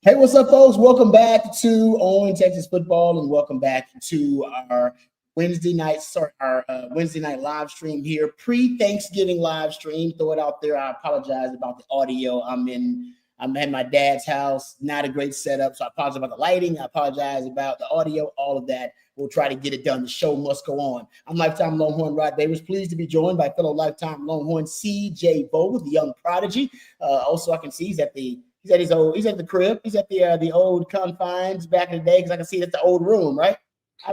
Hey, what's up, folks? Welcome back to On Texas Football, and welcome back to our Wednesday night live stream here, pre-Thanksgiving live stream. Throw it out there. I apologize about the audio. I'm at my dad's house. Not a great setup, so I apologize about the lighting. I apologize about the audio. All of that. We'll try to get it done. The show must go on. I'm lifetime Longhorn Rod Davis, pleased to be joined by fellow lifetime Longhorn C.J. Vogel, the young prodigy. Also, I can see he's at the crib. He's at the old confines back in the day, because I can see that's the old room, right?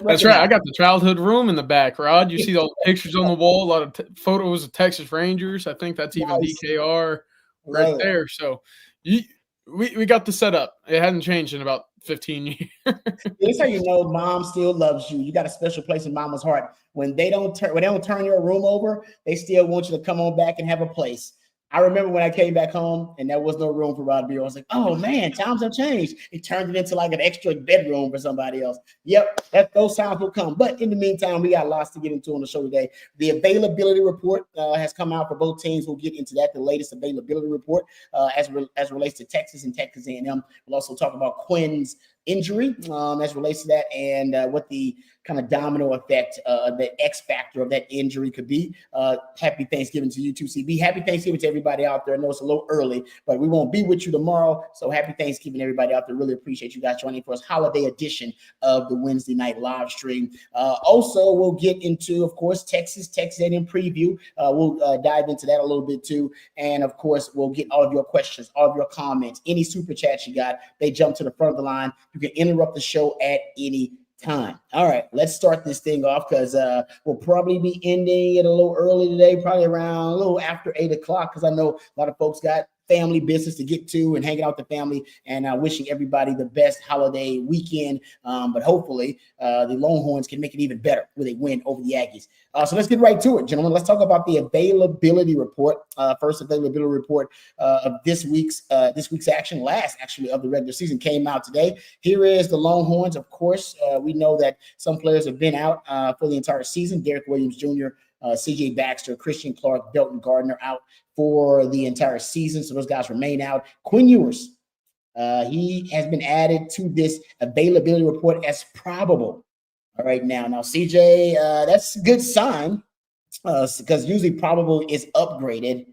That's right. I got the childhood room in the back, Rod. You see those pictures on the wall, a lot of photos of Texas Rangers. I think that's even nice. DKR right there. So we got the setup. It hadn't changed in about 15 years. That's how you know mom still loves you. You got a special place in mama's heart. When they don't turn your room over, they still want you to come on back and have a place. I remember when I came back home and there was no room for Rod Beer. I was like, oh, man, times have changed. He turned it into like an extra bedroom for somebody else. Yep, those times will come. But in the meantime, we got lots to get into on the show today. The availability report has come out for both teams. We'll get into that, the latest availability report as relates to Texas and Texas A&M. We'll also talk about Quinn's injury as relates to that, and what the kind of domino effect, the X factor of that injury could be. Happy Thanksgiving to you too, CB. Happy Thanksgiving to everybody out there. I know it's a little early, but we won't be with you tomorrow. So happy Thanksgiving, everybody out there. Really appreciate you guys joining for us holiday edition of the Wednesday night live stream. Also, we'll get into, of course, Texas A&M preview. We'll dive into that a little bit too. And of course, we'll get all of your questions, all of your comments, any super chats you got. They jump to the front of the line. You can interrupt the show at any time. All right, let's start this thing off, because we'll probably be ending it a little early today, probably around a little after 8 o'clock, because I know a lot of folks got family business to get to and hanging out with the family, and wishing everybody the best holiday weekend. But hopefully the Longhorns can make it even better with a win over the Aggies. So let's get right to it, gentlemen. Let's talk about the availability report. First availability report of this week's action, last actually of the regular season, came out today. Here is the Longhorns. Of course, we know that some players have been out for the entire season. Derek Williams Jr., C.J. Baxter, Christian Clark, Belton Gardner out for the entire season. So those guys remain out. Quinn Ewers, he has been added to this availability report as probable. All right, now CJ, that's a good sign, because usually probable is upgraded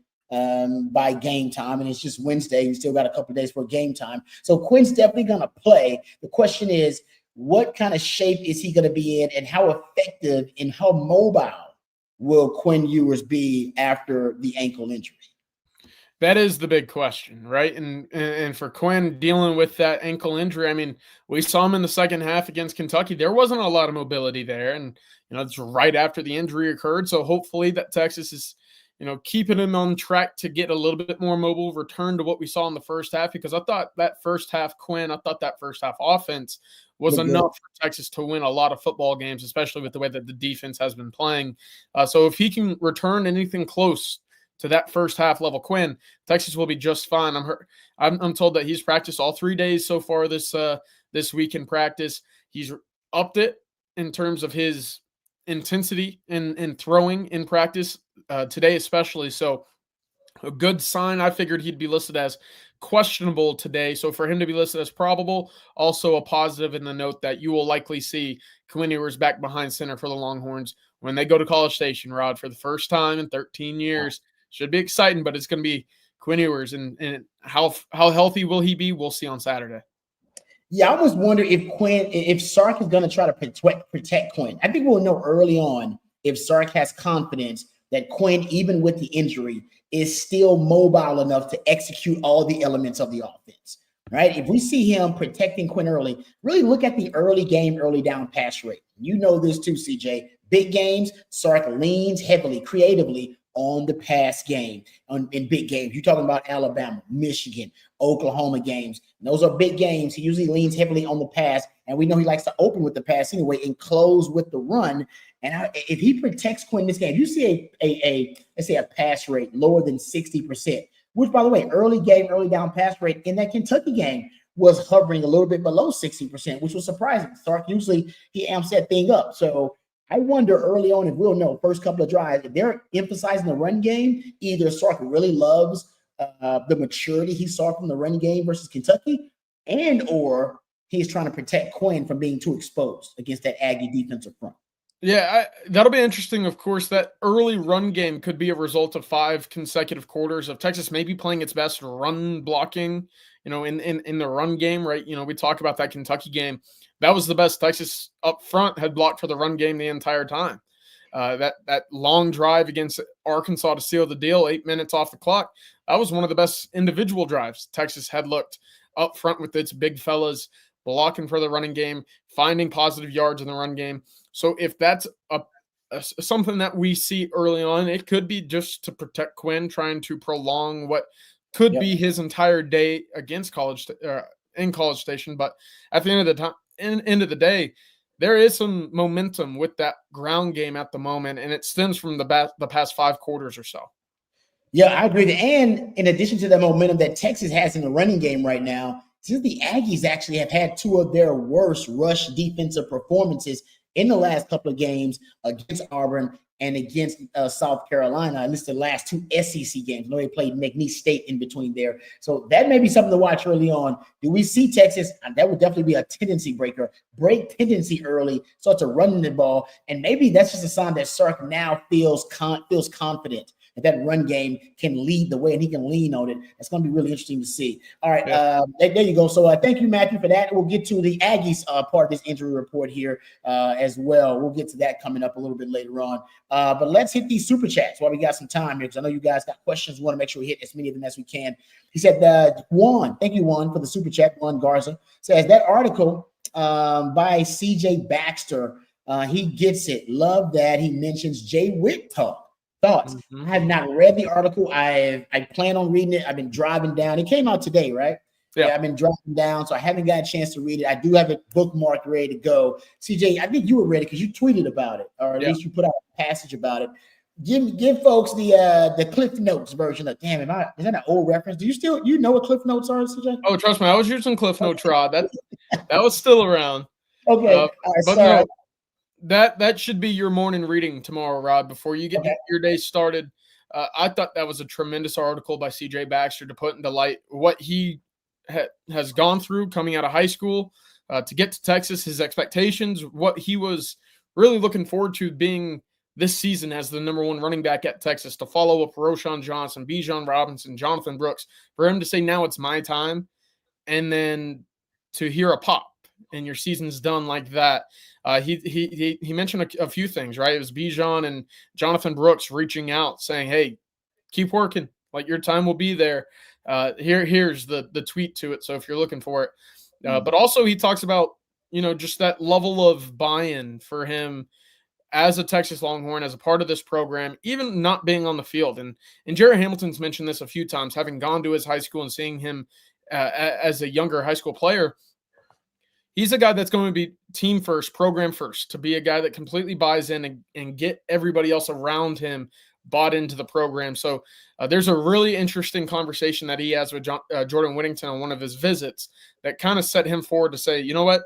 by game time, and it's just Wednesday. You still got a couple of days for game time. So Quinn's definitely going to play. The question is, what kind of shape is he going to be in, and how effective and how mobile will Quinn Ewers be after the ankle injury? That is the big question, right? And for Quinn, dealing with that ankle injury, I mean, we saw him in the second half against Kentucky. There wasn't a lot of mobility there, and it's right after the injury occurred. So hopefully that Texas is, keeping him on track to get a little bit more mobile, return to what we saw in the first half. Because I thought that first half offense was enough for Texas to win a lot of football games, especially with the way that the defense has been playing. So if he can return anything close to that first half level Quinn, Texas will be just fine. I'm told that he's practiced all 3 days so far this week in practice. He's upped it in terms of his intensity in throwing in practice today, especially. So a good sign. I figured he'd be listed as questionable today. So for him to be listed as probable, also a positive in the note that you will likely see Quinn Ewers back behind center for the Longhorns when they go to College Station, Rod, for the first time in 13 years. Should be exciting, but it's going to be Quinn Ewers. And how healthy will he be? We'll see on Saturday. Yeah, I almost wonder if Sark is going to try to protect Quinn. I think we'll know early on if Sark has confidence that Quinn, even with the injury, is still mobile enough to execute all the elements of the offense, right? If we see him protecting Quinn early, really look at the early down pass rate. You know this too, CJ. Big games, Sark leans heavily, creatively on the pass game in big games. You're talking about Alabama, Michigan, Oklahoma games. And those are big games. He usually leans heavily on the pass, and we know he likes to open with the pass anyway and close with the run. And if he protects Quinn this game, you see let's say a pass rate lower than 60%, which, by the way, early down pass rate in that Kentucky game was hovering a little bit below 60%, which was surprising. Sark usually he amps that thing up. So I wonder early on if we'll know first couple of drives, if they're emphasizing the run game, either Sark really loves the maturity he saw from the run game versus Kentucky, and or he's trying to protect Quinn from being too exposed against that Aggie defensive front. Yeah, that'll be interesting. Of course, that early run game could be a result of 5 consecutive quarters of Texas maybe playing its best run blocking, in the run game, right? We talk about that Kentucky game. That was the best Texas up front had blocked for the run game the entire time. That long drive against Arkansas to seal the deal, 8 minutes off the clock, that was one of the best individual drives Texas had looked up front with its big fellas blocking for the running game, finding positive yards in the run game. So if that's something that we see early on, it could be just to protect Quinn, trying to prolong what could be his entire day against in College Station. But at the end of the day, there is some momentum with that ground game at the moment, and it stems from the past 5 quarters or so. Yeah, I agree. And in addition to the momentum that Texas has in the running game right now, since the Aggies actually have had 2 of their worst rush defensive performances in the last couple of games against Auburn and against South Carolina, at least the last 2 SEC games. I know they played McNeese State in between there. So that may be something to watch early on. Do we see Texas? That would definitely be a tendency breaker. Break tendency early, start to run the ball. And maybe that's just a sign that Sark now feels confident that run game can lead the way and he can lean on it. It's going to be really interesting to see. All right, there you go. So thank you, Matthew, for that. We'll get to the Aggies part of this injury report here as well. We'll get to that coming up a little bit later on. But let's hit these super chats while we got some time here, because I know you guys got questions. We want to make sure we hit as many of them as we can. He said, Juan, thank you, Juan, for the super chat. Juan Garza says that article by CJ Baxter, he gets it. Love that he mentions Jay Witt talk. Thoughts? I have not read the article. I plan on reading it. I've been driving down. It came out today, right? Yeah, I've been driving down, so I haven't got a chance to read it. I do have it bookmarked, ready to go. CJ, I think you were ready because you tweeted about it, or at least you put out a passage about it. Give folks the Cliff Notes version of. Damn, is that an old reference? Do you know what Cliff Notes are, CJ? Oh, trust me, I was using Cliff Notes, Rod. That was still around. Okay, all right, but no. That should be your morning reading tomorrow, Rob, before you get your day started. I thought that was a tremendous article by CJ Baxter to put into light what he has gone through coming out of high school to get to Texas, his expectations, what he was really looking forward to being this season as the #1 running back at Texas, to follow up Roschon Johnson, Bijan Robinson, Jonathan Brooks, for him to say, now it's my time, and then to hear a pop and your season's done like that. He mentioned a few things, right? It was Bijan and Jonathan Brooks reaching out saying, hey, keep working. Like, your time will be there. Here's the tweet to it. So if you're looking for it, but also he talks about, just that level of buy-in for him as a Texas Longhorn, as a part of this program, even not being on the field. And Jared Hamilton's mentioned this a few times, having gone to his high school and seeing him as a younger high school player. He's a guy that's going to be team first, program first, to be a guy that completely buys in and get everybody else around him bought into the program. So there's a really interesting conversation that he has with Jordan Whittington on one of his visits that kind of set him forward to say, you know what,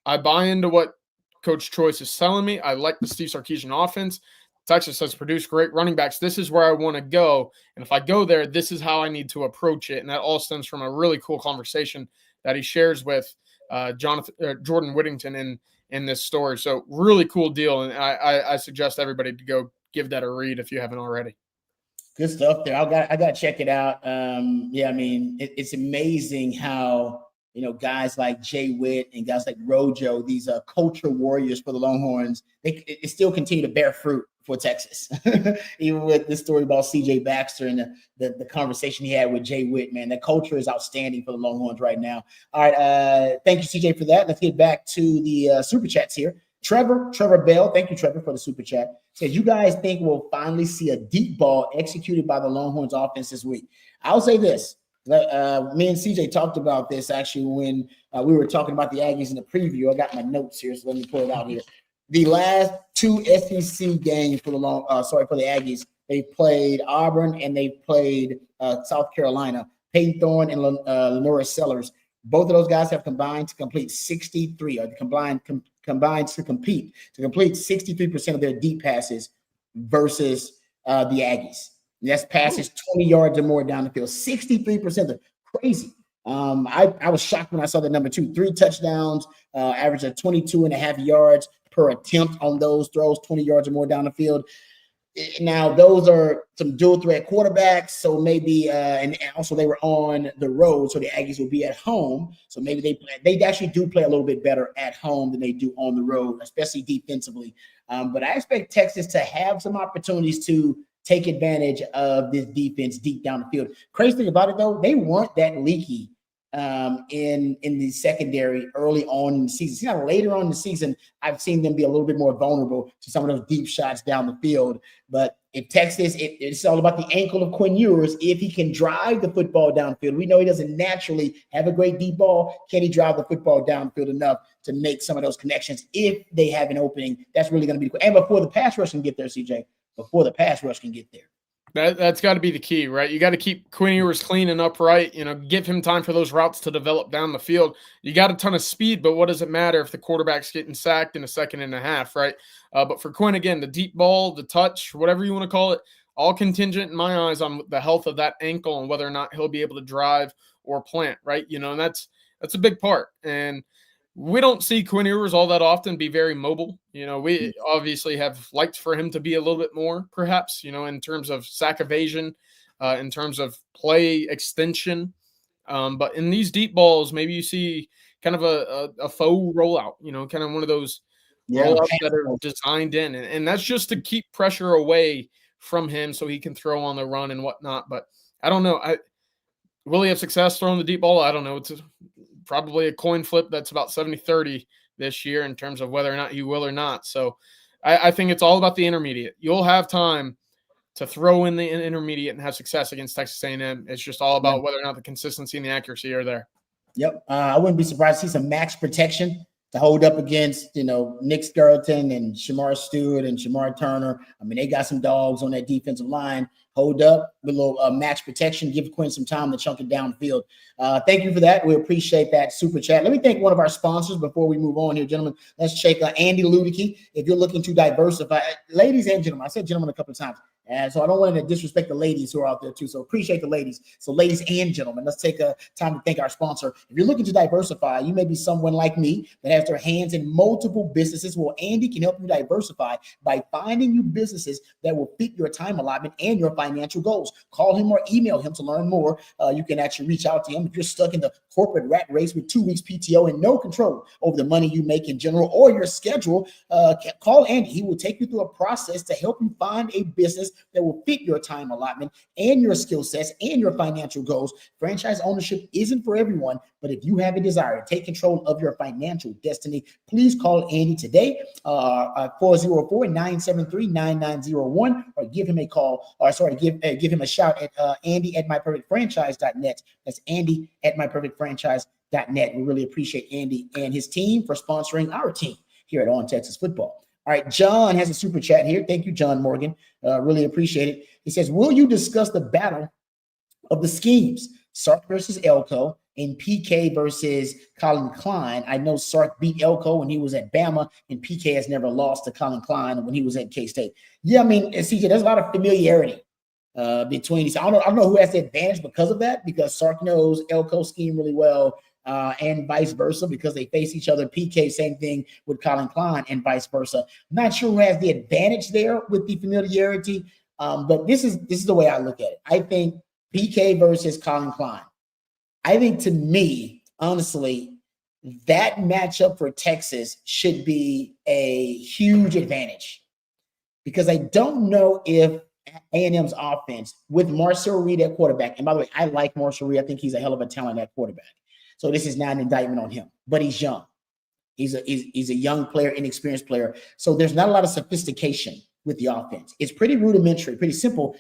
I buy into what Coach Choice is telling me. I like the Steve Sarkisian offense. Texas has produced great running backs. This is where I want to go. And if I go there, this is how I need to approach it. And that all stems from a really cool conversation that he shares with Jordan Whittington in this story. So really cool deal. And I suggest everybody to go give that a read if you haven't already. Good stuff there. I got to check it out. Yeah, I mean, it's amazing how, guys like Jay Witt and guys like Rojo, these culture warriors for the Longhorns, it still continue to bear fruit for Texas. Even with this story about CJ Baxter and the conversation he had with Jay Witt, man, the culture is outstanding for the Longhorns right now. All right. Thank you, CJ, for that. Let's get back to the super chats here. Trevor Bell, thank you, Trevor, for the super chat. Says, you guys think we'll finally see a deep ball executed by the Longhorns offense this week? I'll say this. Me and CJ talked about this actually when we were talking about the Aggies in the preview. I got my notes here, so let me pull it out here. The last 2 SEC games for the Aggies, they played Auburn and they played South Carolina. Peyton Thorne and Lenora Sellers. Both of those guys have combined to complete 63, or combined to complete 63% of their deep passes versus the Aggies. And that's passes 20 yards or more down the field. 63%. Crazy. I was shocked when I saw the number 2, 3 touchdowns, average of 22.5 yards per attempt on those throws, 20 yards or more down the field. Now, those are some dual threat quarterbacks, so maybe, and also they were on the road, so the Aggies will be at home. So maybe they actually do play a little bit better at home than they do on the road, especially defensively. But I expect Texas to have some opportunities to take advantage of this defense deep down the field. Crazy thing about it, though, they weren't that leaky in the secondary early on in the season. See, now later on in the season, I've seen them be a little bit more vulnerable to some of those deep shots down the field. But if Texas, it's all about the ankle of Quinn Ewers. If he can drive the football downfield, we know he doesn't naturally have a great deep ball. Can he drive the football downfield enough to make some of those connections if they have an opening? That's really going to be the, and before the pass rush can get there, CJ, before the pass rush can get there. That's got to be the key, right? You got to keep Quinn Ewers clean and upright, give him time for those routes to develop down the field. You got a ton of speed, but what does it matter if the quarterback's getting sacked in a second and a half, right? But for Quinn, again, the deep ball, the touch, whatever you want to call it, all contingent in my eyes on the health of that ankle and whether or not he'll be able to drive or plant, right? And that's a big part. And we don't see Quinn Ewers all that often be very mobile. We obviously have liked for him to be a little bit more, perhaps, in terms of sack evasion, in terms of play extension. But in these deep balls, maybe you see kind of a faux rollout, kind of one of those rollouts that are designed in. And that's just to keep pressure away from him so he can throw on the run and whatnot. But I don't know. Will he have success throwing the deep ball? I don't know. It's probably a coin flip that's about 70-30 this year in terms of whether or not he will or not. So I think it's all about the intermediate. You'll have time to throw in the intermediate and have success against Texas A&M. It's just all about whether or not the consistency and the accuracy are there. Yep. I wouldn't be surprised to see some max protection to hold up against, Nick Skeleton and Shamar Stewart and Shamar Turner. I mean, they got some dogs on that defensive line. Hold up with a little max protection. Give Quinn some time to chunk it downfield. Thank you for that. We appreciate that super chat. Let me thank one of our sponsors before we move on here, gentlemen. Let's check Andy Ludicky. If you're looking to diversify, ladies and gentlemen, I said gentlemen a couple of times. And so I don't want to disrespect the ladies who are out there too. So appreciate the ladies. So ladies and gentlemen, let's take a time to thank our sponsor. If you're looking to diversify, you may be someone like me that has their hands in multiple businesses. Well, Andy can help you diversify by finding you businesses that will fit your time allotment and your financial goals. Call him or email him to learn more. You can actually reach out to him if you're stuck in the corporate rat race with 2 weeks PTO and no control over the money you make in general or your schedule. Call Andy. He will take you through a process to help you find a business that will fit your time allotment and your skill sets and your financial goals. Franchise ownership isn't for everyone, but if you have a desire to take control of your financial destiny, please call Andy today, 404-973-9901, or give him a call, give him a shout at Andy@myperfectfranchise.net. That's Andy@myperfectfranchise.net. We really appreciate Andy and his team for sponsoring our team here at On Texas Football. All right, John has a super chat here. Thank you, John Morgan. Really appreciate it. He says, will you discuss the battle of the schemes, Sark versus Elko and PK versus Colin Klein? I know Sark beat Elko when he was at Bama, and PK has never lost to Colin Klein when he was at K-State. Yeah, I mean, CJ, there's a lot of familiarity between these. I don't know who has the advantage because of that, because Sark knows Elko scheme really well. And vice versa, because they face each other. PK, same thing with Colin Klein, and vice versa. Not sure who has the advantage there with the familiarity, but this is the way I look at it. I think PK versus Colin Klein. I think, to me, honestly, that matchup for Texas should be a huge advantage, because I don't know if A&M's offense with Marcel Reed at quarterback. And by the way, I like Marcel Reed. I think he's a hell of a talent at quarterback. So this is not an indictment on him, but he's young. He's a young player, inexperienced player. So there's not a lot of sophistication with the offense. It's pretty rudimentary, pretty simple.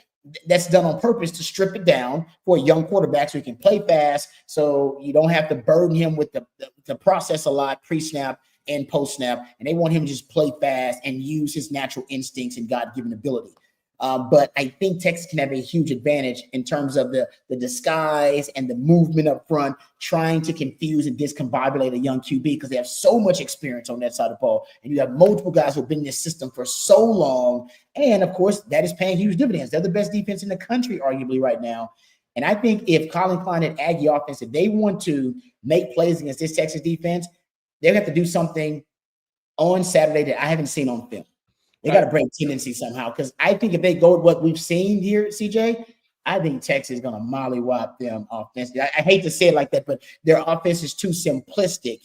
That's done on purpose to strip it down for a young quarterback so he can play fast, so you don't have to burden him with the process a lot pre-snap and post-snap. And they want him to just play fast and use his natural instincts and God-given ability. But I think Texas can have a huge advantage in terms of the disguise and the movement up front, trying to confuse and discombobulate a young QB, because they have so much experience on that side of the ball. And you have multiple guys who have been in this system for so long. And, of course, that is paying huge dividends. They're the best defense in the country, arguably, right now. And I think if Colin Klein and Aggie offense, if they want to make plays against this Texas defense, they have to do something on Saturday that I haven't seen on film. They got to break tendency somehow, because I think if they go with what we've seen here, CJ, I think Texas is going to mollywop them offensively. I hate to say it like that, but their offense is too simplistic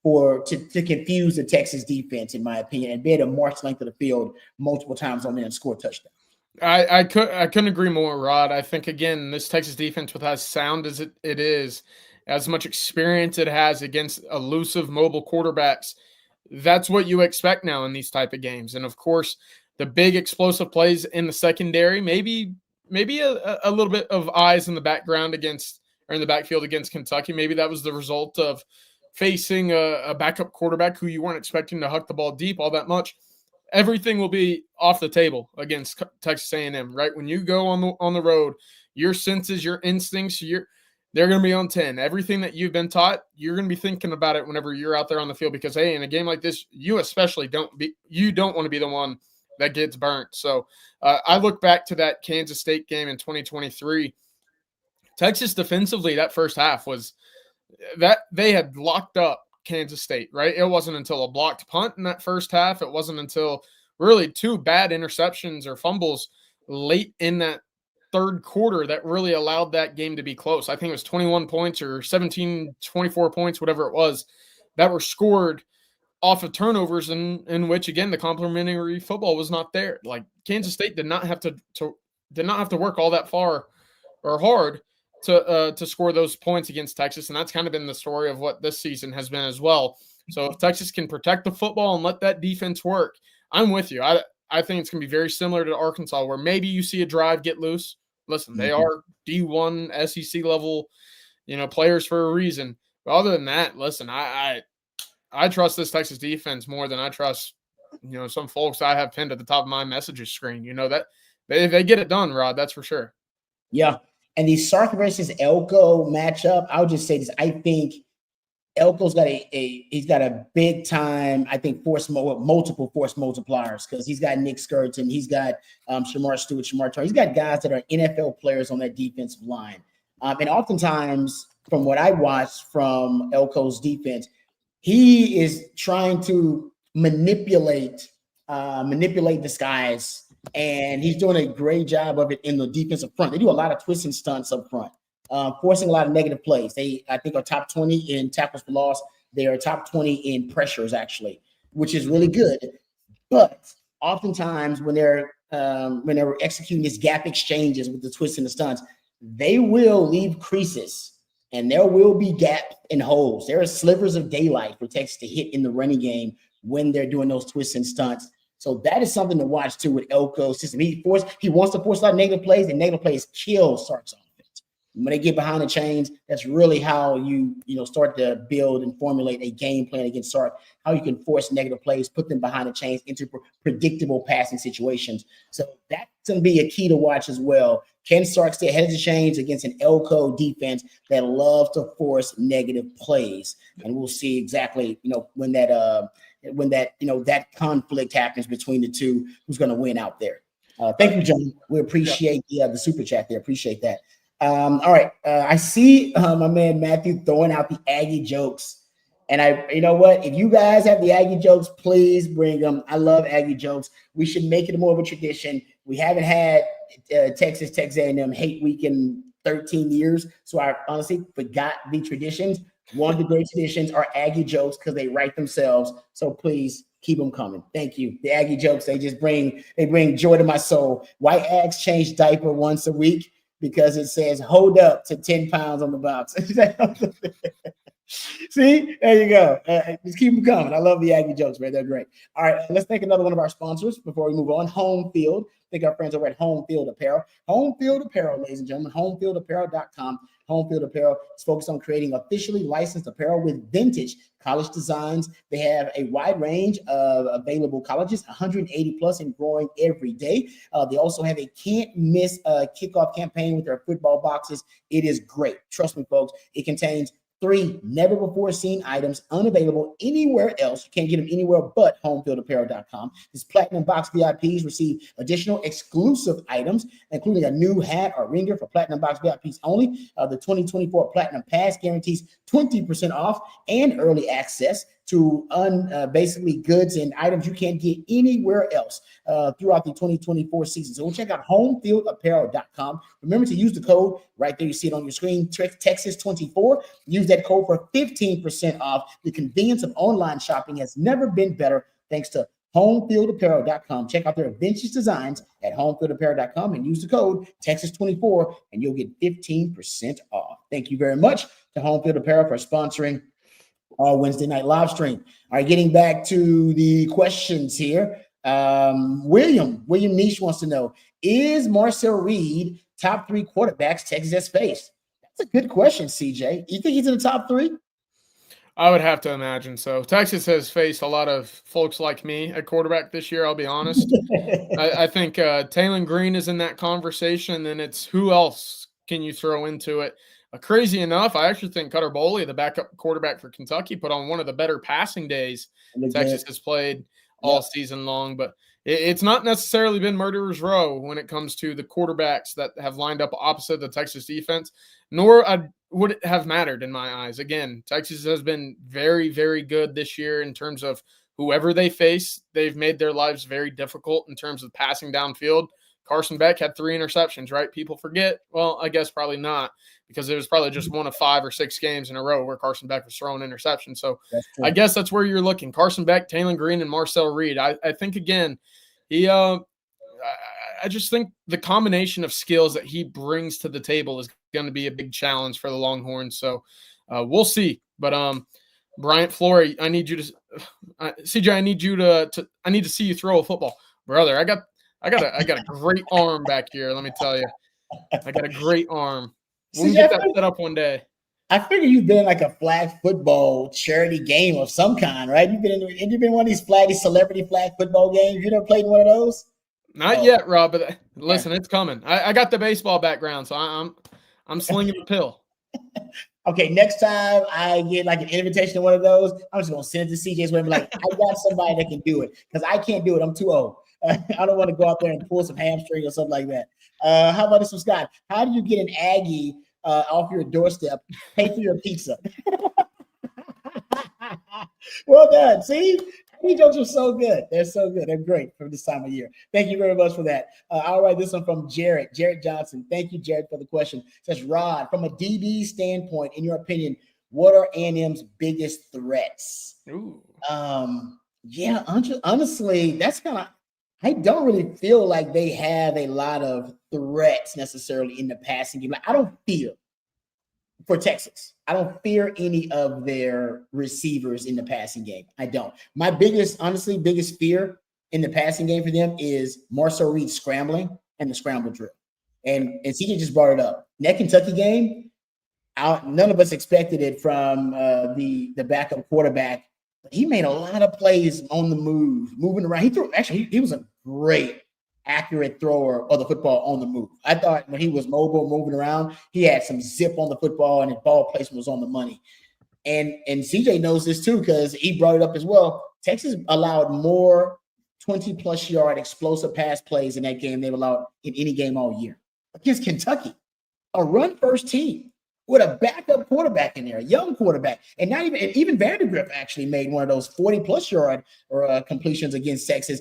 to confuse the Texas defense, in my opinion, and be able to march length of the field multiple times on there and score a touchdown. I couldn't agree more, Rod. I think, again, this Texas defense, with as sound as it is, as much experience it has against elusive mobile quarterbacks, that's what you expect now in these type of games. And of course, the big explosive plays in the secondary, maybe a little bit of eyes in the background in the backfield against Kentucky. Maybe that was the result of facing a backup quarterback who you weren't expecting to huck the ball deep all that much. Everything will be off the table against Texas A&M, right? When you go on the road, your senses, your instincts, they're going to be on 10. Everything that you've been taught, you're going to be thinking about it whenever you're out there on the field, because, hey, in a game like this, you especially don't want to be the one that gets burnt. So I look back to that Kansas State game in 2023. Texas defensively, that first half was that they had locked up Kansas State, right? It wasn't until a blocked punt in that first half. It wasn't until really 2 bad interceptions or fumbles late in that third quarter that really allowed that game to be close. I think it was 21 points or 17, 24 points, whatever it was, that were scored off of turnovers in which, again, the complementary football was not there. Like, Kansas State did not have to work all that far or hard to score those points against Texas, and that's kind of been the story of what this season has been as well. So if Texas can protect the football and let that defense work, I'm with you. I think it's going to be very similar to Arkansas, where maybe you see a drive get loose. Listen, they are D1 SEC level, players for a reason. But other than that, listen, I trust this Texas defense more than I trust, some folks I have pinned at the top of my messages screen. That they get it done, Rod. That's for sure. Yeah, and the Sark versus Elko matchup, I would just say this: I think Elko's got he's got a big time, I think, multiple force multipliers, because he's got Nick Skirton, he's got Shamar Stewart, Shamar Turner. He's got guys that are NFL players on that defensive line. And oftentimes, from what I watched from Elko's defense, he is trying to manipulate disguise, and he's doing a great job of it in the defensive front. They do a lot of twists and stunts up front. Forcing a lot of negative plays. They, I think, are top 20 in tackles for loss. They are top 20 in pressures, actually, which is really good. But oftentimes, when they're executing these gap exchanges with the twists and the stunts, they will leave creases, and there will be gaps and holes. There are slivers of daylight for Texas to hit in the running game when they're doing those twists and stunts. So that is something to watch too with Elko's system. He wants to force a lot of negative plays, and negative plays kill Sark's offense. When they get behind the chains, that's really how you start to build and formulate a game plan against Sark, how you can force negative plays, put them behind the chains into predictable passing situations. So that's going to be a key to watch as well. Can Sark stay ahead of the chains against an Elko defense that loves to force negative plays? And we'll see exactly, when that conflict happens between the two, who's going to win out there. Thank you, John. We appreciate the super chat there. Appreciate that. All right. I see my man Matthew throwing out the Aggie jokes. And you know what? If you guys have the Aggie jokes, please bring them. I love Aggie jokes. We should make it more of a tradition. We haven't had Texas A&M hate week in 13 years. So I honestly forgot the traditions. One of the great traditions are Aggie jokes, because they write themselves. So please keep them coming. Thank you. The Aggie jokes, they bring joy to my soul. White Ags change diaper once a week, because it says hold up to 10 pounds on the box. See, there you go. Just keep them coming. I love the Aggie jokes, man. They're great. All right, let's thank another one of our sponsors before we move on. Home Field. Thank our friends over at Home Field Apparel. Home Field Apparel, ladies and gentlemen. HomeFieldApparel.com. Home Field Apparel is focused on creating officially licensed apparel with vintage college designs. They have a wide range of available colleges, 180 plus and growing every day. They also have a can't miss kickoff campaign with their football boxes. It is great. Trust me, folks. It contains 3 never-before-seen items unavailable anywhere else. You can't get them anywhere but homefieldapparel.com. These Platinum Box VIPs receive additional exclusive items, including a new hat or ringer for Platinum Box VIPs only. The 2024 Platinum Pass guarantees 20% off and early access to basically goods and items you can't get anywhere else throughout the 2024 season. So we'll check out homefieldapparel.com. Remember to use the code right there. You see it on your screen, Texas24. Use that code for 15% off. The convenience of online shopping has never been better thanks to homefieldapparel.com. Check out their vintage designs at homefieldapparel.com and use the code Texas24 and you'll get 15% off. Thank you very much to Homefield Apparel for sponsoring our Wednesday night live stream. All right, getting back to the questions here. William Niche wants to know, is Marcel Reed top 3 quarterbacks Texas has faced? That's a good question, CJ. You think he's in the top 3? I would have to imagine so. Texas has faced a lot of folks like me at quarterback this year, I'll be honest. I think Taylon Green is in that conversation, and it's who else can you throw into it? Crazy enough, I actually think Cutter Boley, the backup quarterback for Kentucky, put on one of the better passing days Texas has played all season long. But it's not necessarily been murderer's row when it comes to the quarterbacks that have lined up opposite the Texas defense, nor would it have mattered in my eyes. Again, Texas has been very, very good this year in terms of whoever they face. They've made their lives very difficult in terms of passing downfield. Carson Beck had 3 interceptions, right? People forget. Well, I guess probably not, because it was probably just one of 5 or 6 games in a row where Carson Beck was throwing interceptions. So I guess that's where you're looking. Carson Beck, Taylon Green, and Marcel Reed. I think, again, I just think the combination of skills that he brings to the table is going to be a big challenge for the Longhorns. So we'll see. But Bryant Flory, I need you to CJ, I need to see you throw a football. Brother, I got a great arm back here, let me tell you. I got a great arm. We'll get that set up one day. I figure you've been in like a flag football charity game of some kind, right? You've been in one of these celebrity flag football games. You never played in one of those? Not yet, Rob, but listen, it's coming. I got the baseball background, so I'm slinging the pill. Okay, next time I get like an invitation to one of those, I'm just gonna send it to CJ's way and be like, I got somebody that can do it, because I can't do it. I'm too old. I don't want to go out there and pull some hamstring or something like that. How about this one, Scott? How do you get an Aggie off your doorstep, pay for your pizza? Well done. See, Aggie jokes are so good. They're so good. They're great for this time of year. Thank you very much for that. All right, this one from Jared Johnson. Thank you, Jared, for the question. It says, Rod, from a DB standpoint, in your opinion, what are A&M's biggest threats? Ooh. Yeah, honestly, that's kind of, I don't really feel like they have a lot of threats necessarily in the passing game. Like, I don't fear for Texas. I don't fear any of their receivers in the passing game. I don't. My biggest fear in the passing game for them is Marcel Reed scrambling and the scramble drill. And CJ just brought it up. That Kentucky game, none of us expected it from the backup quarterback. He made a lot of plays on the move, moving around. He was a great, accurate thrower of the football on the move. I thought when he was mobile, moving around, he had some zip on the football and his ball placement was on the money. And CJ knows this too, because he brought it up as well. Texas allowed more 20-plus yard explosive pass plays in that game they've allowed in any game all year. Against Kentucky, a run-first team with a backup quarterback in there, a young quarterback. And not even Vandergrift actually made one of those 40-plus yard completions against Texas.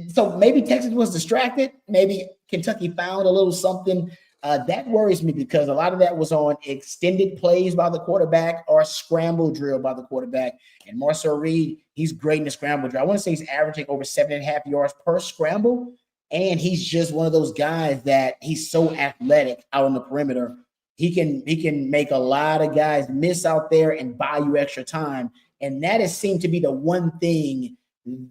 So maybe Texas was distracted. Maybe Kentucky found a little something. That worries me, because a lot of that was on extended plays by the quarterback or scramble drill by the quarterback. And Marcel Reed, he's great in the scramble drill. I want to say he's averaging over 7.5 yards per scramble. And he's just one of those guys that he's so athletic out on the perimeter. He can make a lot of guys miss out there and buy you extra time. And that has seemed to be the one thing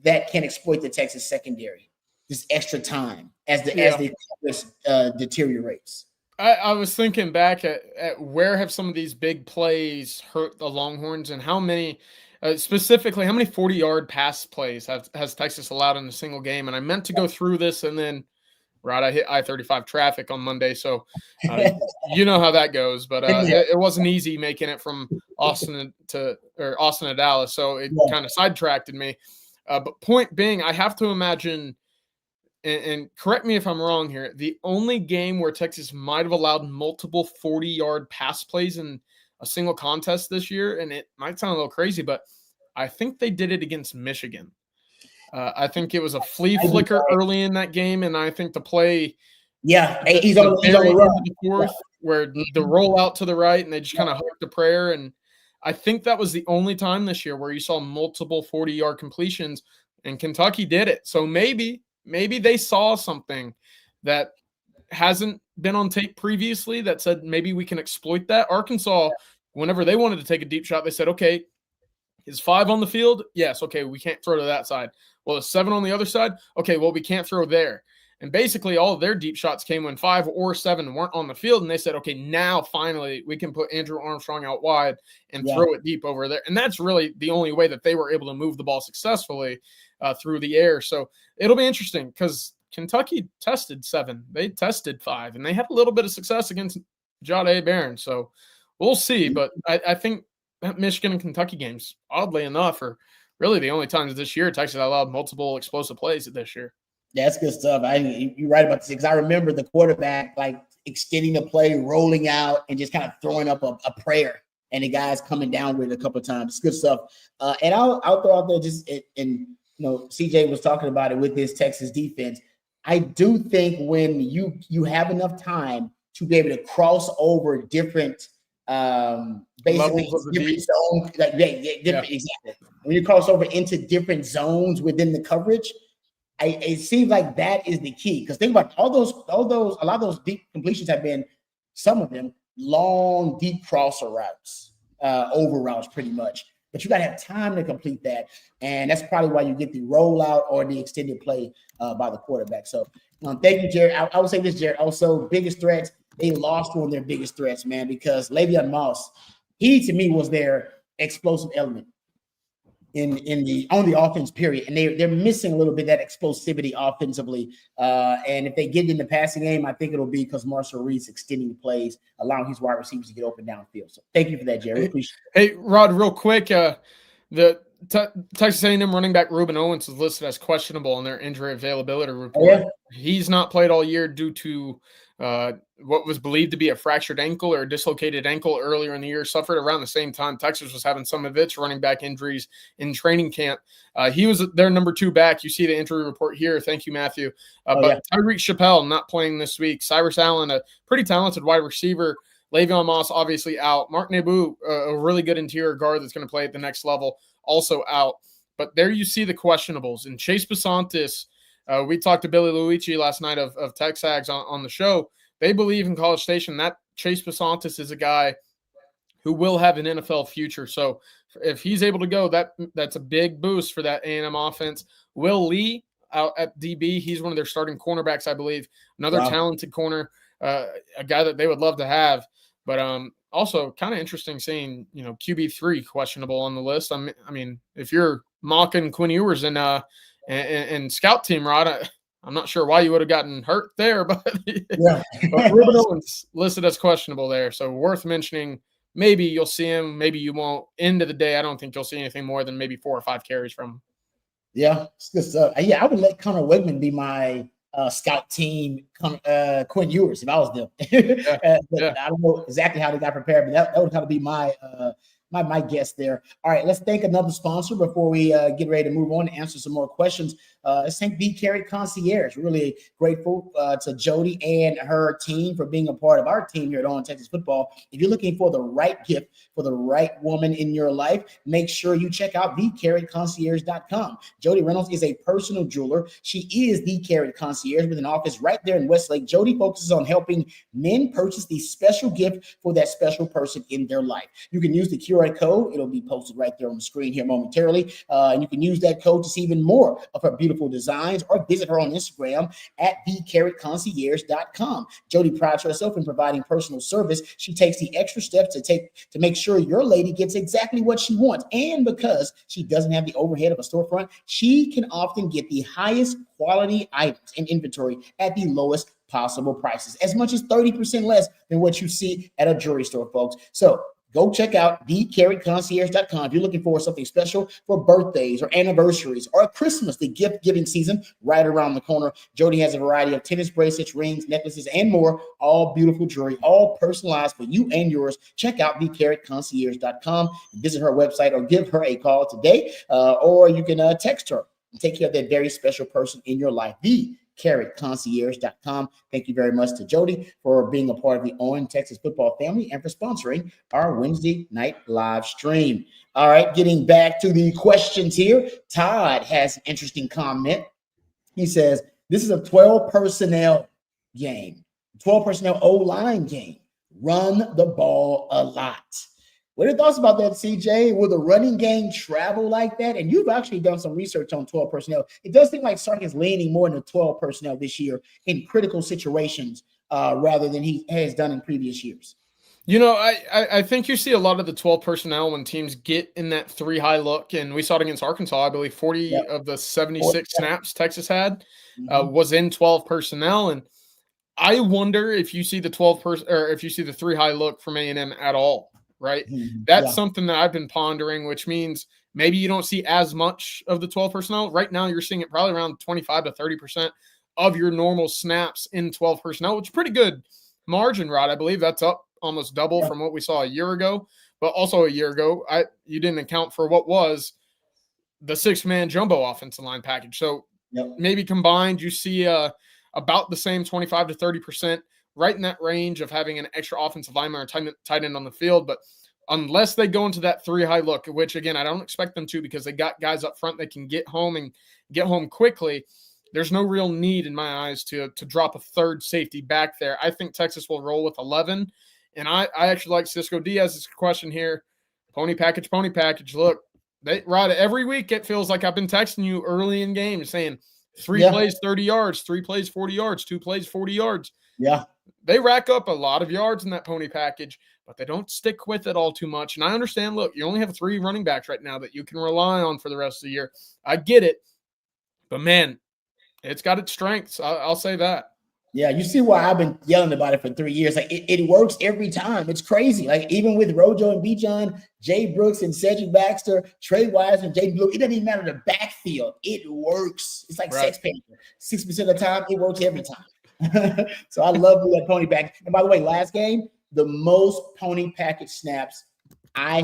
that can exploit the Texas secondary, this extra time as the deteriorates. I was thinking back at where have some of these big plays hurt the Longhorns, and how many, specifically, how many 40-yard pass plays has Texas allowed in a single game? And I meant to go through this, and then I hit I-35 traffic on Monday, so you know how that goes. But it wasn't easy making it from Austin to Dallas. So it kind of sidetracked me. But point being, I have to imagine, and correct me if I'm wrong here, the only game where Texas might have allowed multiple 40-yard pass plays in a single contest this year, and it might sound a little crazy, but I think they did it against Michigan. I think it was a flea flicker early in that game, and I think the play he's on the fourth, where the rollout to the right, and they just kind of hooked the prayer. And I think that was the only time this year where you saw multiple 40-yard completions, and Kentucky did it. So maybe they saw something that hasn't been on tape previously that said maybe we can exploit that. Arkansas, whenever they wanted to take a deep shot, they said, okay, is 5 on the field? Yes. Okay, we can't throw to that side. Well, is 7 on the other side? Okay, well, we can't throw there. And basically all of their deep shots came when 5 or 7 weren't on the field, and they said, okay, now finally we can put Andrew Armstrong out wide and throw it deep over there. And that's really the only way that they were able to move the ball successfully through the air. So it'll be interesting because Kentucky tested 7. They tested 5, and they had a little bit of success against Jahdae Barron. So we'll see. But I think Michigan and Kentucky games, oddly enough, are really the only times this year Texas allowed multiple explosive plays this year. That's good stuff. You're right about this because I remember the quarterback like extending the play, rolling out, and just kind of throwing up a prayer, and the guys coming down with it a couple of times. It's good stuff. And I'll throw out there and CJ was talking about it with this Texas defense. I do think when you have enough time to be able to cross over different basically different zones, exactly. When you cross over into different zones within the coverage, it seems like that is the key. Because think about a lot of those deep completions have been, some of them, long, deep crosser routes, over routes pretty much. But you got to have time to complete that. And that's probably why you get the rollout or the extended play by the quarterback. So thank you, Jared. I would say this, Jared. Also, biggest threats, they lost one of their biggest threats, man, because Le'Veon Moss, he to me was their explosive element on the offense period, and they're missing a little bit of that explosivity offensively. And if they get in the passing game, I think it'll be because Marcel Reed's extending the plays, allowing his wide receivers to get open downfield. So thank you for that, Jerry. Hey, Rod, real quick, the Texas A&M running back Ruben Owens is listed as questionable on their injury availability report. Oh, yeah. He's not played all year due to what was believed to be a fractured ankle or a dislocated ankle earlier in the year, suffered around the same time Texas was having some of its running back injuries in training camp. He was their number 2 back. You see the injury report here. Thank you, Matthew. Tyreek Chappelle not playing this week. Cyrus Allen, a pretty talented wide receiver. Le'Veon Moss obviously out. Mark Naboo, a really good interior guard that's going to play at the next level, also out. But there you see the questionables. And Chase Bisontis, we talked to Billy Luigi last night of Texags on the show. They believe in College Station that Chase Bisontis is a guy who will have an NFL future. So if he's able to go, that's a big boost for that A&M offense. Will Lee out at DB, he's one of their starting cornerbacks, I believe. Another talented corner, a guy that they would love to have. But also kind of interesting seeing, QB3 questionable on the list. I mean, if you're mocking Quinn Ewers and scout team, Rod, I'm not sure why you would have gotten hurt there, but Ruben Owens listed as questionable there. So worth mentioning. Maybe you'll see him, maybe you won't. End of the day, I don't think you'll see anything more than maybe 4 or 5 carries from him. Yeah, it's good stuff. I would let Connor Wegman be my scout team, Quinn Ewers, if I was them. I don't know exactly how they got prepared, but that would kind of be my guess there. All right, let's thank another sponsor before we get ready to move on and answer some more questions. Let's thank The Carrot Concierge. Really grateful to Jody and her team for being a part of our team here at On Texas Football. If you're looking for the right gift for the right woman in your life, make sure you check out thecarrotconcierge.com. Jody Reynolds is a personal jeweler. She is The Carrot Concierge with an office right there in Westlake. Jody focuses on helping men purchase the special gift for that special person in their life. You can use the QR code. It'll be posted right there on the screen here momentarily. And you can use that code to see even more of her beautiful designs or visit her on Instagram at thecarrotconcierge.com. Jody prides herself in providing personal service. She takes the extra steps to make sure your lady gets exactly what she wants. And because she doesn't have the overhead of a storefront, she can often get the highest quality items in inventory at the lowest possible prices, as much as 30% less than what you see at a jewelry store, folks. So go check out thecarrotconcierge.com. If you're looking for something special for birthdays or anniversaries or Christmas, the gift giving season right around the corner, Jody has a variety of tennis bracelets, rings, necklaces, and more, all beautiful jewelry, all personalized for you and yours. Check out thecarrotconcierge.com, visit her website or give her a call today, or you can text her and take care of that very special person in your life. thecarrotconcierge.com. Thank you very much to Jody for being a part of the On Texas football family and for sponsoring our Wednesday night live stream. All right, getting back to the questions here. Todd has an interesting comment. He says, this is a 12 personnel game, 12 personnel O-line game. Run the ball a lot. What are your thoughts about that, CJ? Will the running game travel like that? And you've actually done some research on 12 personnel. It does seem like Sark is leaning more into 12 personnel this year in critical situations rather than he has done in previous years. You know, I think you see a lot of the 12 personnel when teams get in that 3 high look, and we saw it against Arkansas. I believe 40 of the 76 snaps Texas had was in 12 personnel, and I wonder if you see the 3 high look from A&M at all. Right. That's something that I've been pondering, which means maybe you don't see as much of the 12 personnel. Right now, you're seeing it probably around 25 to 30% of your normal snaps in 12 personnel, which is pretty good margin, Rod. I believe that's up almost double from what we saw a year ago. But also a year ago, you didn't account for what was the 6-man jumbo offensive line package. So maybe combined, you see about the same 25 to 30%. Right in that range of having an extra offensive lineman or tight end on the field. But unless they go into that 3 high look, which, again, I don't expect them to because they got guys up front that can get home and get home quickly, there's no real need in my eyes to drop a third safety back there. I think Texas will roll with 11. And I actually like Cisco Diaz's question here. Pony package. Look, Rod, every week it feels like I've been texting you early in games saying 3 plays, 30 yards, 3 plays, 40 yards, 2 plays, 40 yards. Yeah. They rack up a lot of yards in that pony package, but they don't stick with it all too much. And I understand, look, you only have 3 running backs right now that you can rely on for the rest of the year. I get it. But, man, it's got its strengths. I'll say that. Yeah, you see why I've been yelling about it for 3 years. Like, it works every time. It's crazy. Like, even with Rojo and Bijan, Jay Brooks and Cedric Baxter, Trey Wise and Jaden Blue, it doesn't even matter the backfield. It works. It's like Sex Panther. 60% of the time, it works every time. So I love that pony package. And by the way, last game, the most pony package snaps I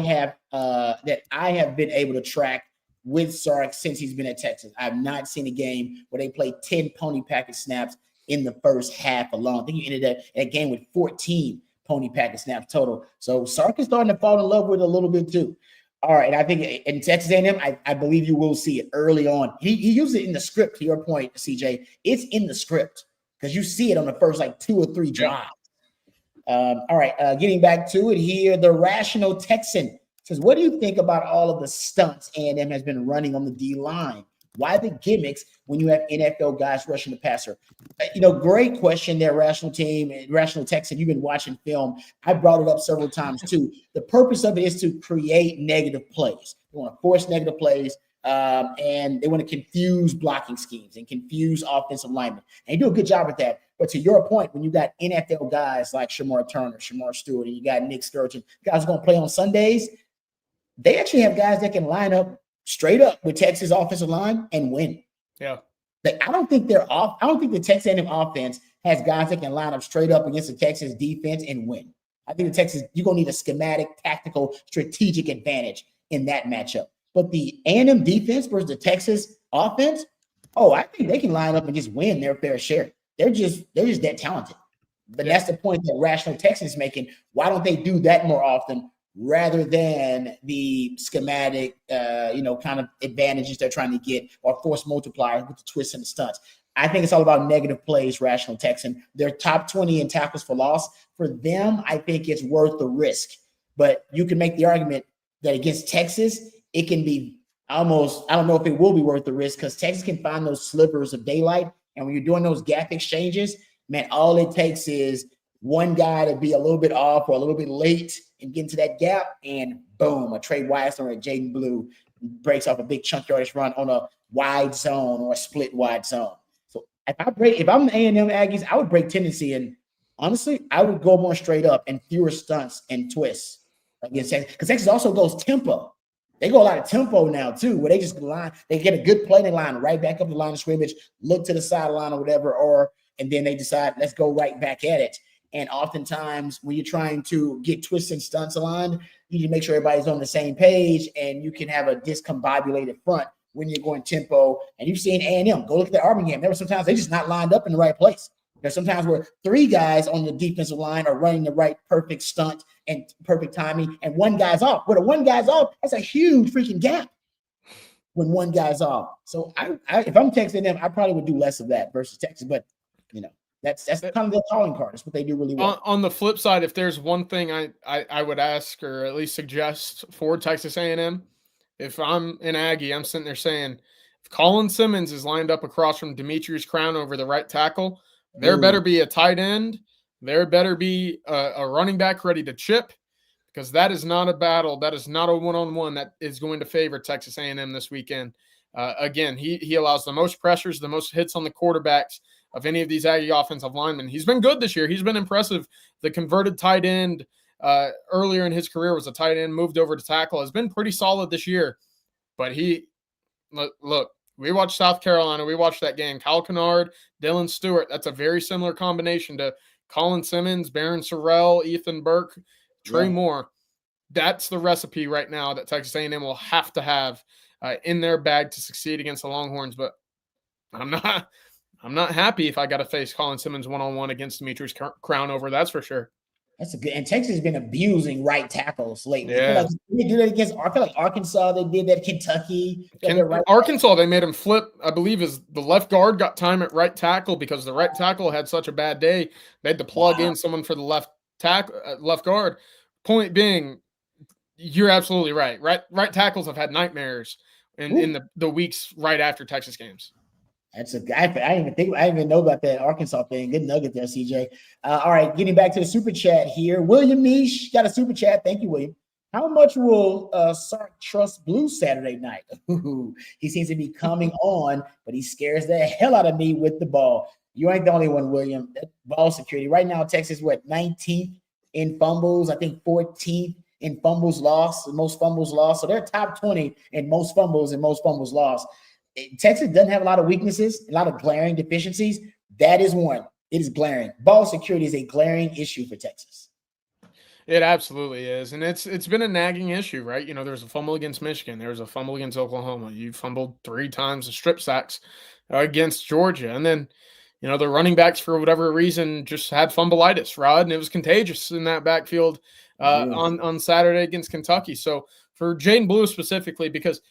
have been able to track with Sark since he's been at Texas. I've not seen a game where they played 10 pony package snaps in the first half alone. I think he ended that game with 14 pony package snaps total. So Sark is starting to fall in love with it a little bit too. All right, I think in Texas A&M, I believe you will see it early on. He used it in the script, to your point, CJ. It's in the script. Because you see it on the first 2 or 3 drives. All right, getting back to it here, the Rational Texan says, what do you think about all of the stunts A&M has been running on the D-line? Why the gimmicks when you have NFL guys rushing the passer? Great question there, Rational Texan. You've been watching film. I brought it up several times too. The purpose of it is to create negative plays. They want to force negative plays. And they want to confuse blocking schemes and confuse offensive linemen. And you do a good job with that. But to your point, when you got NFL guys like Shamar Turner, Shamar Stewart, and you got Nick Sturgeon, guys going to play on Sundays, they actually have guys that can line up straight up with Texas offensive line and win. Yeah. I don't think the Texas A&M offense has guys that can line up straight up against the Texas defense and win. I think you're going to need a schematic, tactical, strategic advantage in that matchup. But the A&M defense versus the Texas offense, I think they can line up and just win their fair share. They're just that talented. But that's the point that Rational Texan is making. Why don't they do that more often rather than the schematic, kind of advantages they're trying to get or force multipliers with the twists and the stunts? I think it's all about negative plays, Rational Texan. They're top 20 in tackles for loss. For them, I think it's worth the risk. But you can make the argument that against Texas, it can be almost, I don't know if it will be worth the risk because Texas can find those slivers of daylight. And when you're doing those gap exchanges, man, all it takes is one guy to be a little bit off or a little bit late and get into that gap, and boom, a Trey Wise or a Jaden Blue breaks off a big chunk yardage run on a wide zone or a split wide zone. So if I'm the A&M Aggies, I would break tendency, and honestly, I would go more straight up and fewer stunts and twists. against Texas, because Texas also goes tempo. They go a lot of tempo now too, where they just line, they get a good play, they line right back up the line of scrimmage, look to the sideline or whatever, and then they decide, let's go right back at it. And oftentimes when you're trying to get twists and stunts aligned, you need to make sure everybody's on the same page, and you can have a discombobulated front when you're going tempo. And you've seen A&M, go look at the Auburn game. There were sometimes they just not lined up in the right place. There's sometimes where 3 guys on the defensive line are running the right perfect stunt and perfect timing, and 1 guy's off. When 1 guy's off, that's a huge freaking gap when 1 guy's off. So if I'm texting them, I probably would do less of that versus Texas. But, that's kind of their calling card. That's what they do really well. On the flip side, if there's one thing I would ask or at least suggest for Texas A&M, if I'm an Aggie, I'm sitting there saying, if Colin Simmons is lined up across from Demetrius Crown over the right tackle, there better be a tight end. There better be a running back ready to chip, because that is not a battle. That is not a one-on-one that is going to favor Texas A&M this weekend. Again, he allows the most pressures, the most hits on the quarterbacks of any of these Aggie offensive linemen. He's been good this year. He's been impressive. The converted tight end earlier in his career was a tight end, moved over to tackle, has been pretty solid this year. But look, we watched South Carolina. We watched that game. Kyle Kennard, Dylan Stewart. That's a very similar combination to Colin Simmons, Barron Sorrell, Ethan Burke, Trey Moore. That's the recipe right now that Texas A&M will have to have in their bag to succeed against the Longhorns. But I'm not happy if I got to face Colin Simmons one-on-one against Demetrius Crown over. That's for sure. That's a good. And Texas has been abusing right tackles lately. Yeah. They do that against. I feel like Arkansas. They did that. Kentucky. Arkansas. They made him flip. I believe is the left guard got time at right tackle because the right tackle had such a bad day. They had to plug in someone for the left guard. Point being, you're absolutely right. Right tackles have had nightmares in the weeks right after Texas games. That's a guy. I didn't even know about that Arkansas thing. Good nugget there, CJ. All right, getting back to the super chat here. William Mish got a super chat. Thank you, William. How much will Sark trust Blue Saturday night? He seems to be coming on, but he scares the hell out of me with the ball. You ain't the only one, William. That ball security right now, Texas, 19th in fumbles. I think 14th in fumbles lost, most fumbles lost. So they're top 20 in most fumbles and most fumbles lost. Texas doesn't have a lot of weaknesses, a lot of glaring deficiencies. That is one. It is glaring. Ball security is a glaring issue for Texas. It absolutely is. And it's been a nagging issue, right? There's a fumble against Michigan. There's a fumble against Oklahoma. You fumbled 3 times in strip sacks against Georgia. And then, the running backs, for whatever reason, just had fumbleitis, Rod, and it was contagious in that backfield on Saturday against Kentucky. So for Jaden Blue specifically, because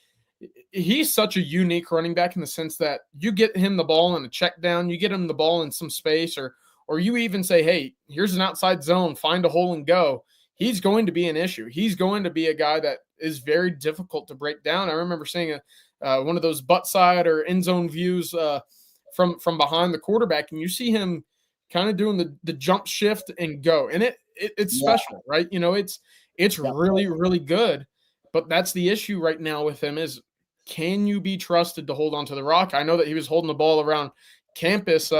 he's such a unique running back in the sense that you get him the ball in a check down, you get him the ball in some space, or you even say, hey, here's an outside zone, find a hole and go. He's going to be an issue. He's going to be a guy that is very difficult to break down. I remember seeing one of those butt side or end zone views from behind the quarterback, and you see him kind of doing the jump shift and go. And it's special, right? It's really, really good. But that's the issue right now with him is, can you be trusted to hold on to the rock? I know that he was holding the ball around campus.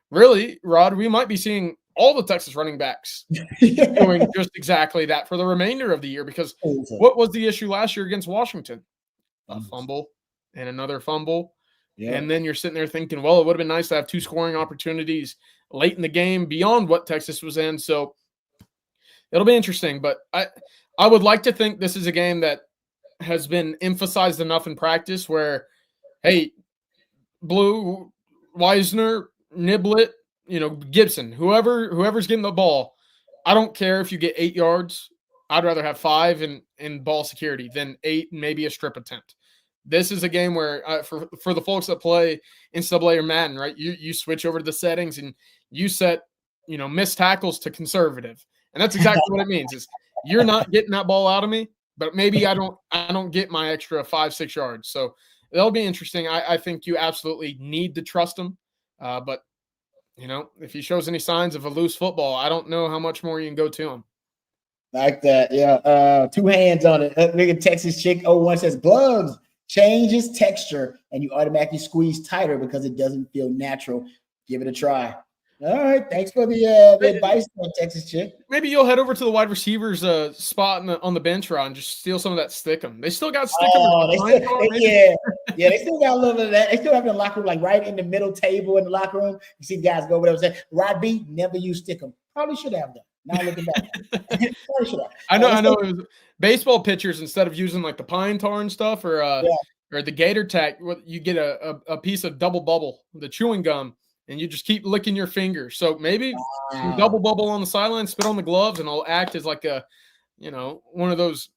Really, Rod, we might be seeing all the Texas running backs doing just exactly that for the remainder of the year, because what was the issue last year against Washington? A fumble and another fumble. Yeah. And then you're sitting there thinking, well, it would have been nice to have 2 scoring opportunities late in the game beyond what Texas was in. So it'll be interesting. But I would like to think this is a game that has been emphasized enough in practice where, hey, Blue, Wisner, Niblett, Gibson, whoever's getting the ball, I don't care if you get 8 yards. I'd rather have 5 in ball security than 8 and maybe a strip attempt. This is a game where for the folks that play NCAA or Madden, right, you switch over to the settings and you set, missed tackles to conservative. And that's exactly what it means is you're not getting that ball out of me, but maybe I don't get my extra 5-6 yards. So that'll be interesting. I think you absolutely need to trust him. But if he shows any signs of a loose football, I don't know how much more you can go to him. Like that, yeah. 2 hands on it. Look at Texas Chick 01 says gloves changes texture and you automatically squeeze tighter because it doesn't feel natural. Give it a try. All right. Thanks for the advice on Texas chick. Maybe you'll head over to the wide receivers spot on the bench, Ron, and just steal some of that stickum. They still got stickum. Oh, yeah, they still got a little bit of that. They still have it in the locker room, like right in the middle table in the locker room. You see guys go over there and say, Rod B, never use stickum. Probably should have done. Now looking back. Probably should have. I know. It was baseball pitchers, instead of using like the pine tar and stuff or the gator tack, you get a piece of double bubble, the chewing gum, and you just keep licking your fingers. So maybe some double bubble on the sideline, spit on the gloves, and it'll act as like a, one of those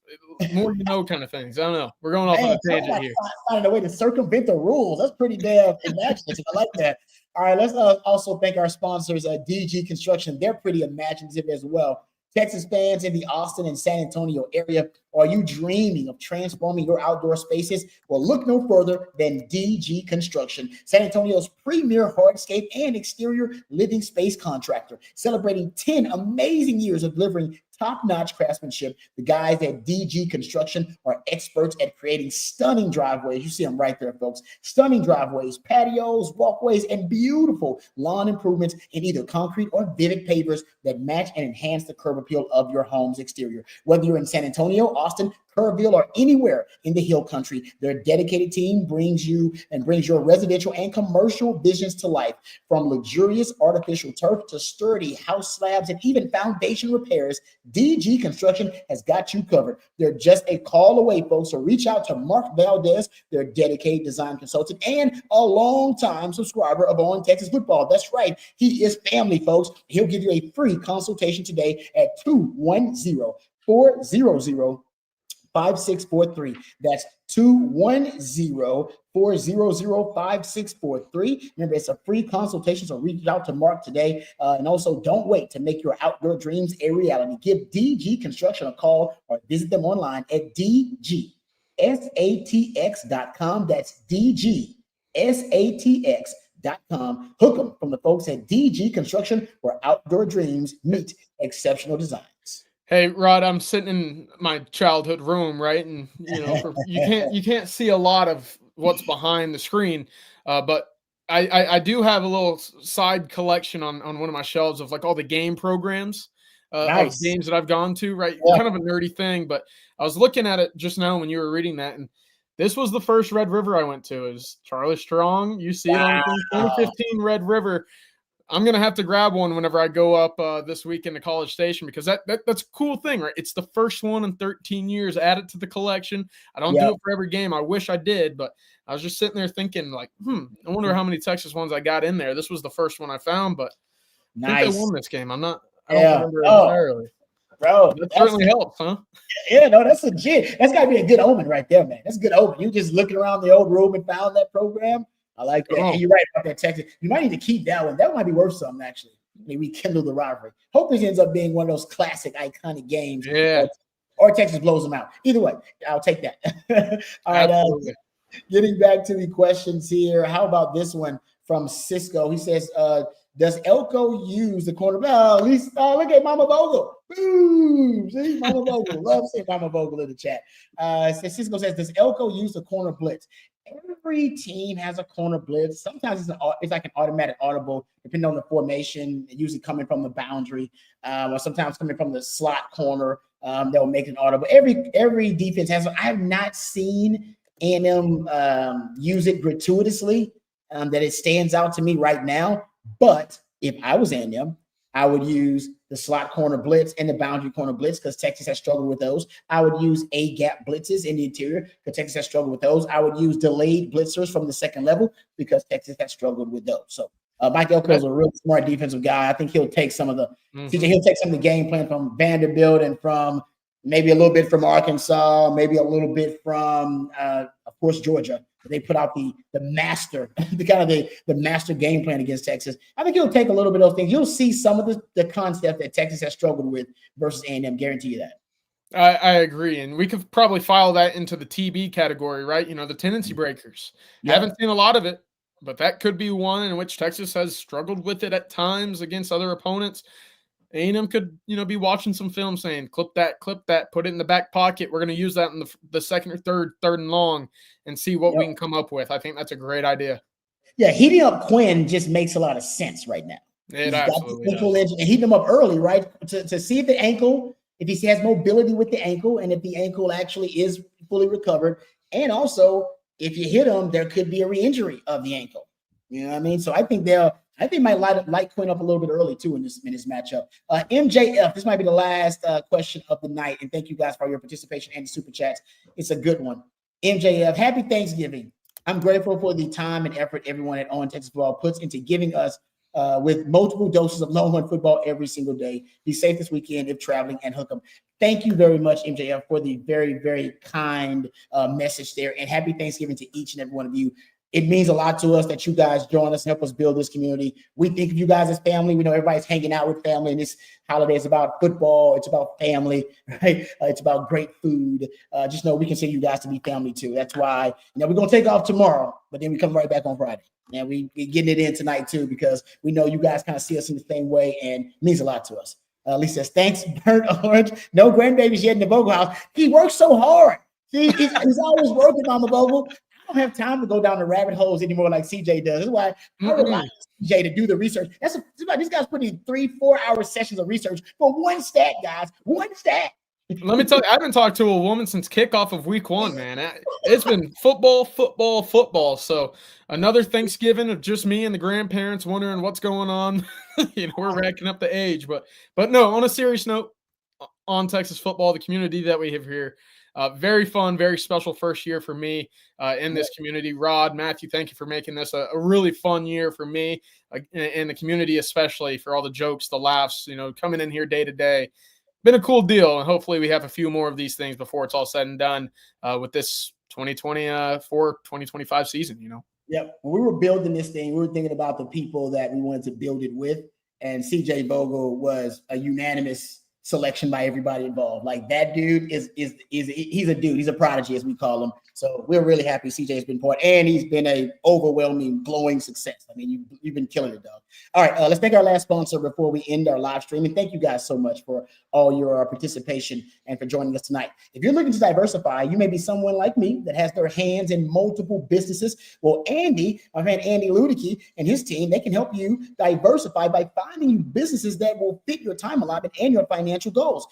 more kind of things. I don't know. We're going off on a tangent here. Finding a way to circumvent the rules. That's pretty damn imaginative. I like that. All right, let's also thank our sponsors, DG Construction. They're pretty imaginative as well. Texas fans in the Austin and San Antonio area, are you dreaming of transforming your outdoor spaces? Well, look no further than DG Construction, San Antonio's premier hardscape and exterior living space contractor, celebrating 10 amazing years of delivering top-notch craftsmanship. The guys at DG Construction are experts at creating stunning driveways. You see them right there, folks. Stunning driveways, patios, walkways, and beautiful lawn improvements in either concrete or vivid pavers that match and enhance the curb appeal of your home's exterior. Whether you're in San Antonio, Austin, Kerrville, or anywhere in the Hill Country, their dedicated team brings your residential and commercial visions to life. From luxurious artificial turf to sturdy house slabs and even foundation repairs, DG Construction has got you covered. They're just a call away, folks. So reach out to Mark Valdez, their dedicated design consultant and a longtime subscriber of On Texas Football. That's right. He is family, folks. He'll give you a free consultation today at 210-400-5643. That's 210-400-5643. Remember, it's a free consultation, so reach out to Mark today. And also, don't wait to make your outdoor dreams a reality. Give DG Construction a call or visit them online at dgsatx.com. That's dgsatx.com. Hook them from the folks at DG Construction, where outdoor dreams meet exceptional designs. Hey, Rod, I'm sitting in my childhood room, right? And you can't see a lot of what's behind the screen, but I do have a little side collection on one of my shelves of like all the game programs of games that I've gone to, right? Yeah. Kind of a nerdy thing, but I was looking at it just now when you were reading that, and this was the first Red River I went to. Is Charlie Strong? You see it on 2015 Red River. I'm going to have to grab one whenever I go up this weekend to College Station, because that's a cool thing, right? It's the first one in 13 years. Add it to the collection. I don't do it for every game. I wish I did, but I was just sitting there thinking like, I wonder how many Texas ones I got in there. This was the first one I found, but I think they won this game. I don't remember entirely. Bro, that certainly helps, huh? Yeah, no, that's legit. That's got to be a good omen right there, man. That's a good omen. You just looking around the old room and found that program. I like that. And you're right about that Texas. You might need to keep that one. That might be worth something, actually. Maybe rekindle the rivalry. Hope this ends up being one of those classic, iconic games. Yeah. Or Texas blows them out. Either way, I'll take that. All right. Getting back to the questions here. How about this one from Cisco? He says, does Elko use the corner? At least look at Mama Vogel. Boom. See, Mama Vogel. Love seeing Mama Vogel in the chat. Cisco says, does Elko use the corner blitz? Every team has a corner blitz. Sometimes it's like an automatic audible, depending on the formation, usually coming from the boundary, or sometimes coming from the slot corner. They'll make an audible. Every defense has. I have not seen A&M use it gratuitously. That it stands out to me right now. But if I was A&M, I would use the slot corner blitz and the boundary corner blitz, because Texas has struggled with those. I would use A-gap blitzes in the interior because Texas has struggled with those. I would use delayed blitzers from the second level because Texas has struggled with those. So Mike Elko is a really smart defensive guy. I think he'll take some of the he'll take some of the game plan from Vanderbilt and from maybe a little bit from Arkansas, maybe a little bit from of course Georgia. They put out the master, the master game plan against Texas. I think he'll take a little bit of those things. You'll see some of the concept that Texas has struggled with versus A&M. Guarantee you that. I agree. And we could probably file that into the TB category, right? The tendency breakers. Haven't seen a lot of it, but that could be one in which Texas has struggled with it at times against other opponents. A&M could, be watching some film saying, clip that, put it in the back pocket. We're going to use that in the second or third and long and see what we can come up with. I think that's a great idea. Yeah, heating up Quinn just makes a lot of sense right now. It He's got the absolutely ankle does. injury and heat him up early, right? To see if the ankle, if he has mobility with the ankle, and if the ankle actually is fully recovered. And also, if you hit him, there could be a re-injury of the ankle. You know what I mean? So I think might light Quinn up a little bit early too in this matchup. MJF, this might be the last question of the night, and thank you guys for your participation and the super chats. It's a good one. MJF, happy Thanksgiving. I'm grateful for the time and effort everyone at On Texas Football puts into giving us with multiple doses of Longhorn football every single day. Be safe this weekend if traveling, and hook 'em. Thank you very much, MJF, for the very, very kind message there. And happy Thanksgiving to each and every one of you. It means a lot to us that you guys join us and help us build this community. We think of you guys as family. We know everybody's hanging out with family, and this holiday is about football. It's about family, right? It's about great food. Just know we consider you guys to be family too. That's why we're going to take off tomorrow, but then we come right back on Friday. And we getting it in tonight too, because we know you guys kind of see us in the same way, and it means a lot to us. Lisa says, thanks, Burnt Orange. No grandbabies yet in the Vogel house. He works so hard. See, he's always working, Mama Vogel. I don't have time to go down the rabbit holes anymore like CJ does. That's why I rely on CJ to do the research. That's why these guys put in 3-4 hour sessions of research for one stat, guys. One stat. Let me tell you, I haven't talked to a woman since kickoff of week 1, man. It's been football. So another Thanksgiving of just me and the grandparents wondering what's going on. We're racking up the age. But no, on a serious note, On Texas Football, the community that we have here, very fun, very special first year for me in this community. Rod, Matthew, thank you for making this a really fun year for me and the community, especially for all the jokes, the laughs, coming in here day to day. Been a cool deal, and hopefully we have a few more of these things before it's all said and done with this 2024-2025 season. Yeah, when we were building this thing, we were thinking about the people that we wanted to build it with, and CJ Vogel was a unanimous selection by everybody involved. Like, that dude he's a dude. He's a prodigy, as we call him. So we're really happy CJ's been part, and he's been a overwhelming, glowing success. I mean, you've been killing it, dog. All right, let's thank our last sponsor before we end our live stream. And thank you guys so much for all your participation and for joining us tonight. If you're looking to diversify, you may be someone like me that has their hands in multiple businesses. Well, Andy, my man Andy Ludicky and his team, they can help you diversify by finding you businesses that will fit your time allotment and your financial goals.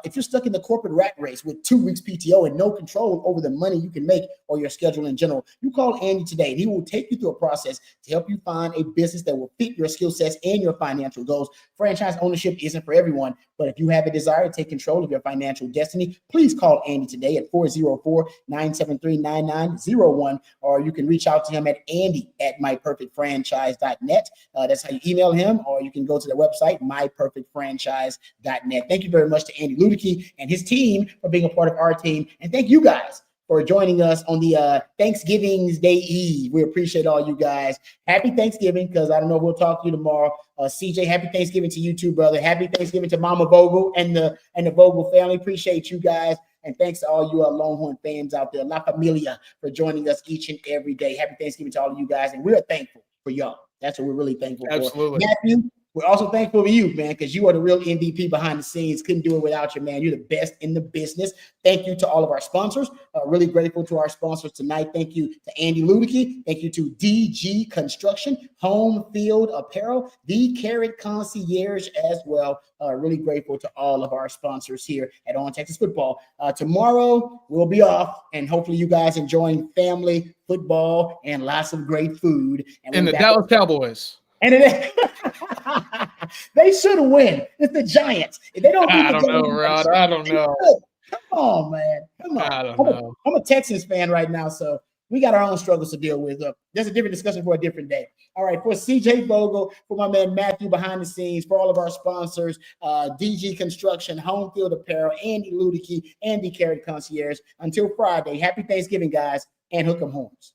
If you're stuck in the corporate rat race with 2 weeks PTO and no control over the money you can make or your schedule in general, you call Andy today, and he will take you through a process to help you find a business that will fit your skill sets and your financial goals. Franchise ownership isn't for everyone, but if you have a desire to take control of your financial destiny, please call Andy today at 404-973-9901, or you can reach out to him at andy@myperfectfranchise.net. That's how you email him, or you can go to the website, myperfectfranchise.net. Thank you very much to Andy Ludicky and his team for being a part of our team, and thank you guys for joining us on the Thanksgiving's Day Eve. We appreciate all you guys. Happy Thanksgiving, because I don't know if we'll talk to you tomorrow. CJ, happy Thanksgiving to you too, brother. Happy Thanksgiving to Mama Vogel and the Vogel family. Appreciate you guys. And thanks to all you Longhorn fans out there, La Familia, for joining us each and every day. Happy Thanksgiving to all of you guys. And we're thankful for y'all. That's what we're really thankful Absolutely. for. Matthew, we're also thankful for you, man, because you are the real MVP behind the scenes. Couldn't do it without you, man. You're the best in the business. Thank you to all of our sponsors. Really grateful to our sponsors tonight. Thank you to Andy Ludicky. Thank you to DG Construction, Home Field Apparel, The Carrot Concierge as well. Really grateful to all of our sponsors here at On Texas Football. Tomorrow we'll be off, and hopefully you guys enjoying family, football, and lots of great food. And the Dallas Cowboys. And they should win. It's the Giants. If they don't beat I don't know, Rod. I don't know. Come on, man. Come on. I don't know. I'm a Texans fan right now, so we got our own struggles to deal with. That's a different discussion for a different day. All right, for CJ Vogel, for my man Matthew behind the scenes, for all of our sponsors, DG Construction, Home Field Apparel, Andy Ludicky, and the Carrot Concierge. Until Friday, happy Thanksgiving, guys, and hook 'em horns.